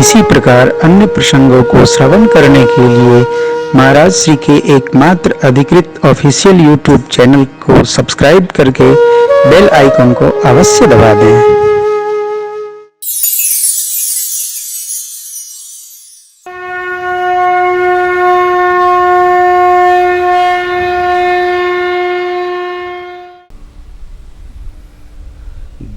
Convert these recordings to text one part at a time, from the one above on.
इसी प्रकार अन्य प्रसंगों को श्रवण करने के लिए महाराज श्री के एकमात्र अधिकृत ऑफिशियल यूट्यूब चैनल को सब्सक्राइब करके बेल आइकन को अवश्य दबा दें।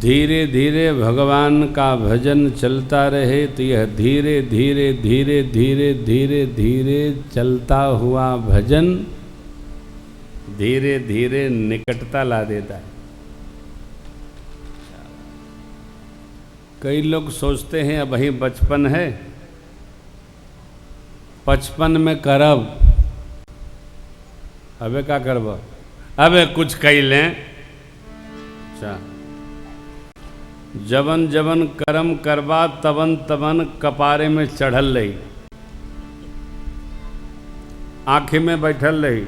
धीरे धीरे भगवान का भजन चलता रहे तो यह धीरे धीरे धीरे धीरे धीरे धीरे चलता हुआ भजन धीरे धीरे निकटता ला देता है। कई लोग सोचते हैं अब वही बचपन है, 55 में करब, अबे क्या करब, अबे कुछ कई लें। अच्छा, जवन जवन कर्म करवा तवन तवन कपारे में चढ़ल रही, आँख में बैठल रही,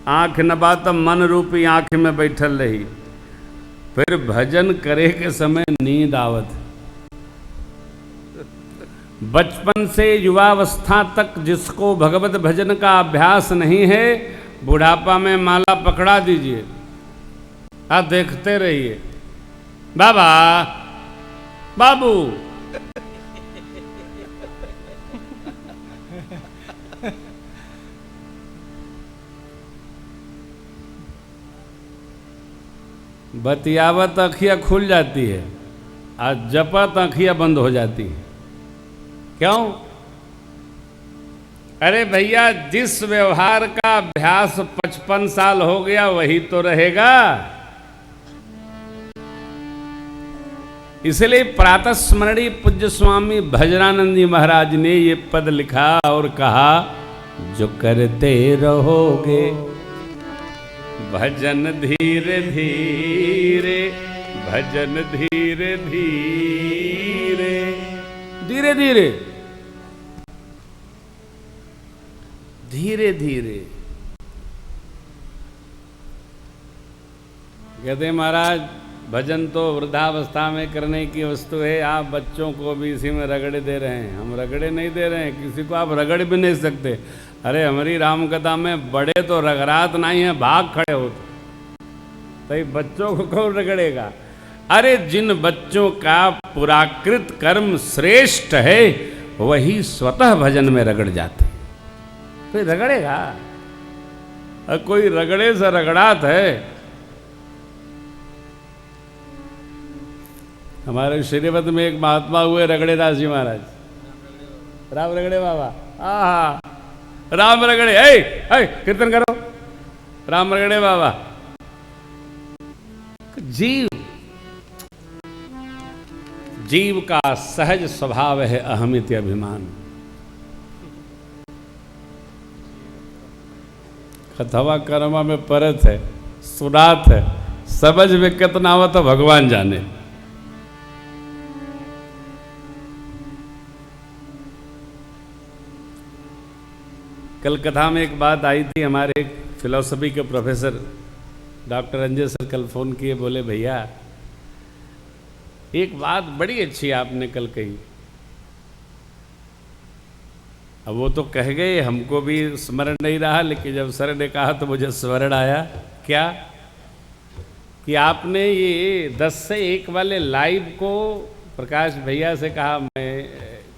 आँख न बात मन रूपी आँख में बैठल रही, फिर भजन करे के समय नींद आवत। बचपन से युवावस्था तक जिसको भगवत भजन का अभ्यास नहीं है, बुढ़ापा में माला पकड़ा दीजिए, आप देखते रहिए, बाबा बाबू बतियावत अखियाँ खुल जाती है, आज जपत अखियाँ बंद हो जाती है। क्यों? अरे भैया, जिस व्यवहार का अभ्यास 55 साल हो गया वही तो रहेगा। इसलिए प्रातः स्मरणीय पूज्य स्वामी भजनानंद जी महाराज ने ये पद लिखा और कहा, जो करते रहोगे भजन धीरे धीरे, भजन धीरे धीरे, धीरे धीरे धीरे धीरे। कहते महाराज, भजन तो वृद्धावस्था में करने की वस्तु है, आप बच्चों को भी इसी में रगड़े दे रहे हैं। हम रगड़े नहीं दे रहे हैं, किसी को आप रगड़ भी नहीं सकते। अरे हमारी राम कथा में बड़े तो रगड़ात नहीं है, भाग खड़े होते, तो बच्चों को कौन रगड़ेगा? अरे जिन बच्चों का पुराकृत कर्म श्रेष्ठ है वही स्वतः भजन में रगड़ जाते। कोई रगड़ेगा? और कोई रगड़े से रगड़ात है। हमारे श्रीमत में एक महात्मा हुए रगड़े दास जी महाराज, राम रगड़े बाबा, आहा राम रगड़े, ऐ कीर्तन करो, राम रगड़े बाबा। जीव का सहज स्वभाव है अहमित अभिमान। कथवा कर्मा में परत है, सुनात है, समझ में कितना हो तो भगवान जाने। कल कथा में एक बात आई थी, हमारे एक फिलॉसफी के प्रोफेसर डॉक्टर अंजय सर कल फ़ोन किए, बोले भैया एक बात बड़ी अच्छी आपने कल कही। अब वो तो कह गए, हमको भी स्मरण नहीं रहा, लेकिन जब सर ने कहा तो मुझे स्मरण आया। क्या? कि आपने ये 10 से 1 वाले लाइव को प्रकाश भैया से कहा मैं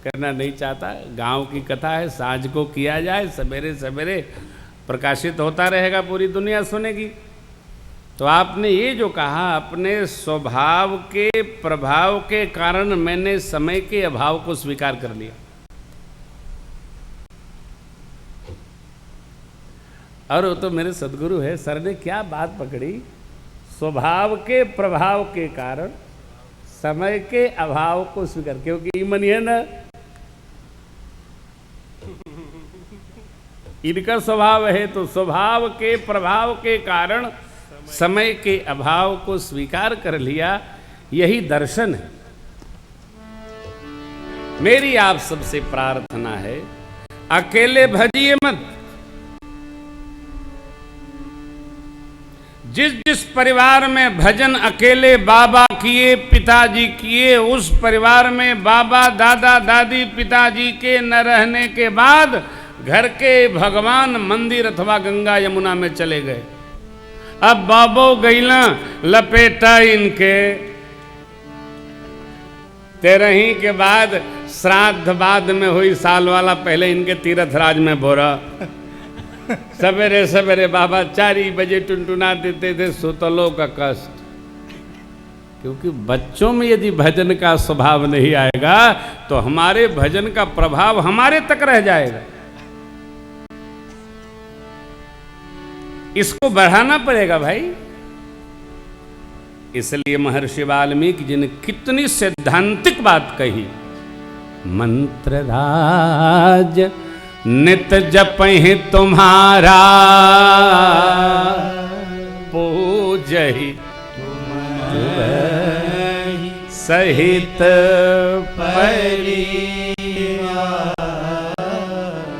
करना नहीं चाहता, गांव की कथा है, सांझ को किया जाए, सवेरे सवेरे प्रकाशित होता रहेगा, पूरी दुनिया सुनेगी। तो आपने ये जो कहा, अपने स्वभाव के प्रभाव के कारण मैंने समय के अभाव को स्वीकार कर लिया। और वो तो मेरे सदगुरु है, सर ने क्या बात पकड़ी, स्वभाव के प्रभाव के कारण समय के अभाव को स्वीकार, क्योंकि मन है ना, इनका स्वभाव है, तो स्वभाव के प्रभाव के कारण समय के अभाव को स्वीकार कर लिया। यही दर्शन है। मेरी आप सबसे प्रार्थना है, अकेले भजिए मत, जिस जिस परिवार में भजन अकेले बाबा किए, पिताजी किए, उस परिवार में बाबा दादा दादी पिताजी के न रहने के बाद घर के भगवान मंदिर अथवा गंगा यमुना में चले गए। अब बाबो गईला लपेटा इनके, 13 के बाद श्राद्ध बाद में हुई साल वाला, पहले इनके तीर्थ राज में बोरा। सवेरे सवेरे बाबा 4 बजे टुनटुना देते थे, सुतलों का कष्ट। क्योंकि बच्चों में यदि भजन का स्वभाव नहीं आएगा तो हमारे भजन का प्रभाव हमारे तक रह जाएगा। इसको बढ़ाना पड़ेगा भाई। इसलिए महर्षि वाल्मीकि जी ने कितनी सैद्धांतिक बात कही। मंत्र राज नित जपहि तुम्हारा, पूजहि सहित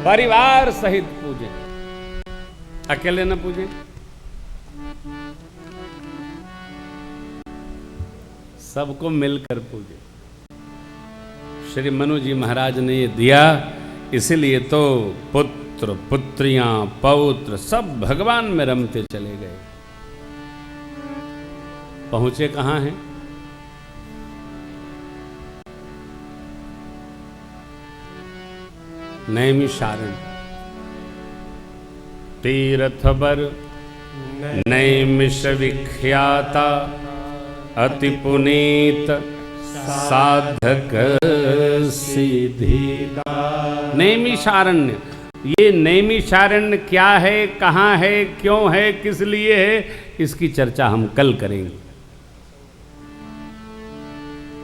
परिवार सहित पूजे, अकेले न पूजे। सबको मिलकर पूजे। श्री मनु जी महाराज ने ये दिया, इसीलिए तो पुत्र पुत्रियां पौत्र सब भगवान में रमते चले गए। पहुंचे कहां हैं? नैमिषारण्य। तीर्थ बर नैमिष विख्याता, अति पुनीत साधक सिद्धि। नैमिषारण्य, ये नैमिषारण्य क्या है, कहाँ है, क्यों है, किस लिए है, इसकी चर्चा हम कल करेंगे।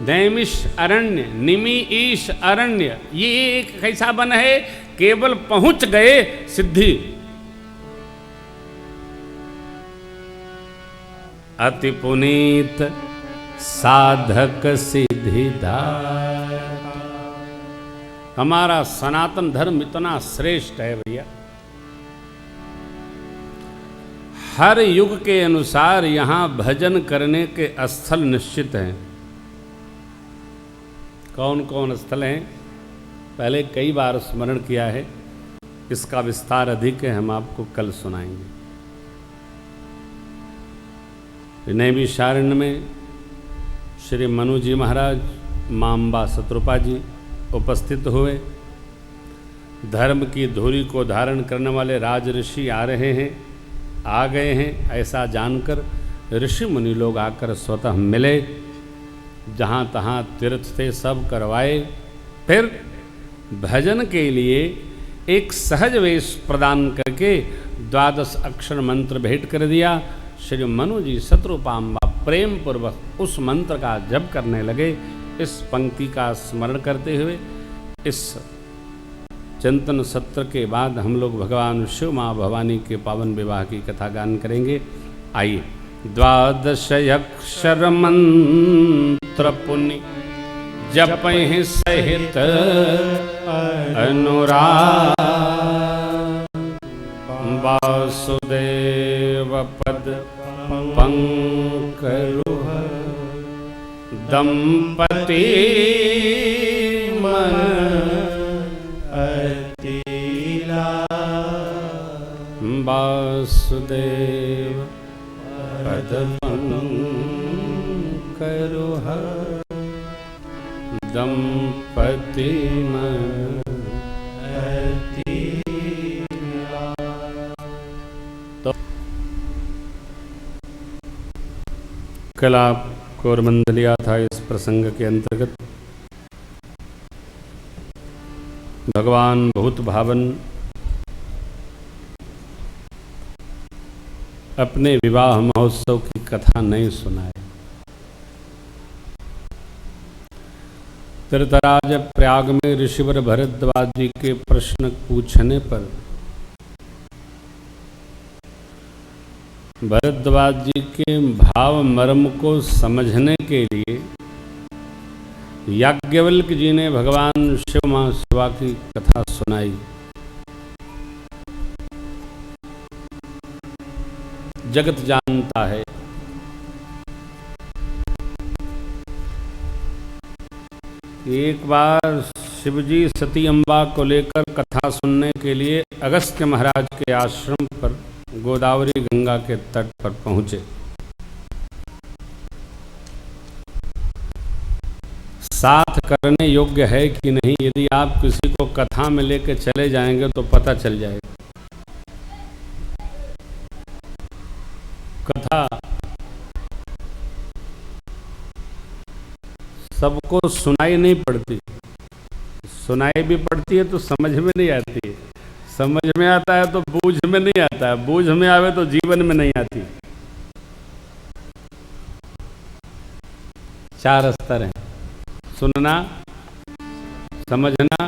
नैमिष अरण्य, निमि ईश अरण्य, ये एक कैसा बन है, केवल पहुंच गए सिद्धि। अति पुनीत साधक सिद्धिदाता। हमारा सनातन धर्म इतना श्रेष्ठ है भैया। हर युग के अनुसार यहां भजन करने के स्थल निश्चित हैं। कौन कौन स्थल हैं, पहले कई बार स्मरण किया है, इसका विस्तार अधिक है, हम आपको कल सुनाएंगे। नैमिषारण्य में श्री मनु जी महाराज, मांबा शत्रुपा जी उपस्थित हुए। धर्म की धुरी को धारण करने वाले राज ऋषि आ रहे हैं, आ गए हैं, ऐसा जानकर ऋषि मुनि लोग आकर स्वतः मिले। जहाँ तहाँ तीर्थ थे सब करवाए। फिर भजन के लिए एक सहज वेश प्रदान करके 12 अक्षर मंत्र भेंट कर दिया। श्री मनु जी शत्रुपाम्बा प्रेम पूर्वक उस मंत्र का जप करने लगे। इस पंक्ति का स्मरण करते हुए इस चिंतन सत्र के बाद हम लोग भगवान शिव माँ भवानी के पावन विवाह की कथा गान करेंगे। आइए, 12 अक्षर मंत्र पुनि जपहि सहित अनुराग, वासुदेव पद पंकरुह दंपति मन अतिला। वासुदेव पद पंकरुह दंपति मन अतिला। तो कल आपको अरविंद लिया था इस प्रसंग के अंतर्गत। भगवान बहुत भावन अपने विवाह महोत्सव की कथा नहीं सुनाए। तीर्थराज प्रयाग में ऋषिवर भरद्वाज जी के प्रश्न पूछने पर भरद्वाज जी के भाव मर्म को समझने के लिए याज्ञवल्क्य जी ने भगवान शिव मां शिवा की कथा सुनाई। जगत जानता है। एक बार शिवजी सती अम्बा को लेकर कथा सुनने के लिए अगस्त्य महाराज के आश्रम पर गोदावरी गंगा के तट पर पहुंचे। साथ करने योग्य है कि नहीं, यदि आप किसी को कथा में लेकर चले जाएंगे तो पता चल जाएगा। कथा सबको सुनाई नहीं पड़ती, सुनाई भी पड़ती है तो समझ में नहीं आती है, समझ में आता है तो बूझ में नहीं आता है, बूझ में आवे तो जीवन में नहीं आती। 4 स्तर हैं, सुनना, समझना,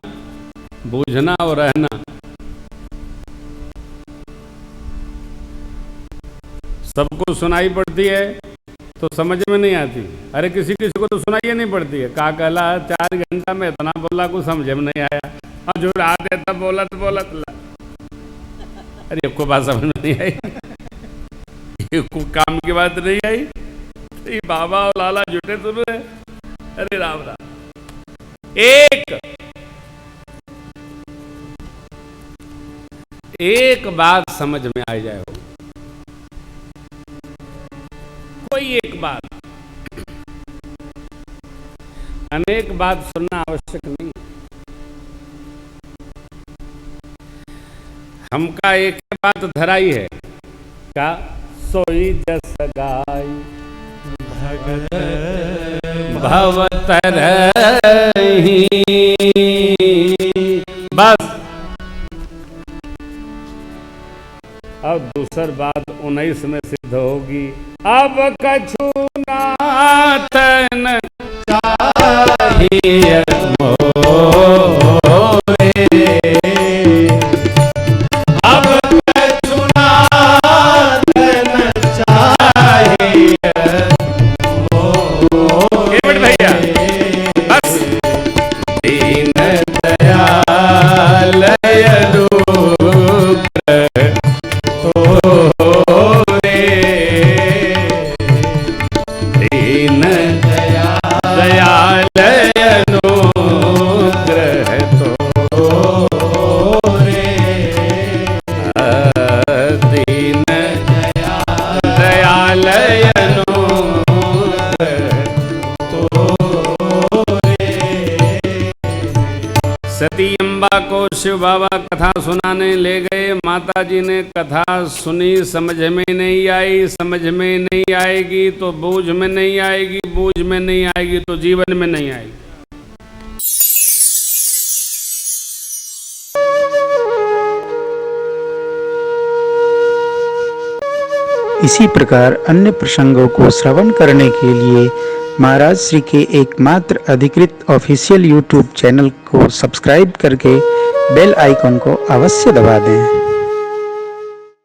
बूझना और रहना। सबको सुनाई पड़ती है तो समझ में नहीं आती। अरे किसी किसी को तो सुनाई नहीं पड़ती है। का कहला 4 घंटा में इतना बोला कुछ समझ में नहीं आया, और जो रात है तब बोलत बोलत अरे को बात समझ में नहीं आई, को काम की बात नहीं आई, बाबा और लाला जुटे सुन रहे। अरे राम राम। एक बात समझ में आ जाए, कोई एक बात, अनेक बात सुनना आवश्यक नहीं। हमका एक बात धराई है, क्या सोई जस गाई भगत भवतरहि। बस अब दूसर बात 19 में सिद्ध होगी। अब कछु नाथन चाहिए मोरे, अब कछु नाथन चाहिए मोरे। भैया बस दीन दयाल सती अम्बा को शिव बाबा कथा सुनाने ले गए। माता जी ने कथा सुनी, समझ में नहीं आई, समझ में नहीं आएगी तो बूझ में नहीं आएगी, बूझ में नहीं आएगी तो जीवन में नहीं आएगी। इसी प्रकार अन्य प्रसंगों को श्रवण करने के लिए महाराज श्री के एकमात्र अधिकृत ऑफिशियल यूट्यूब चैनल को सब्सक्राइब करके बेल आइकन को अवश्य दबा दें।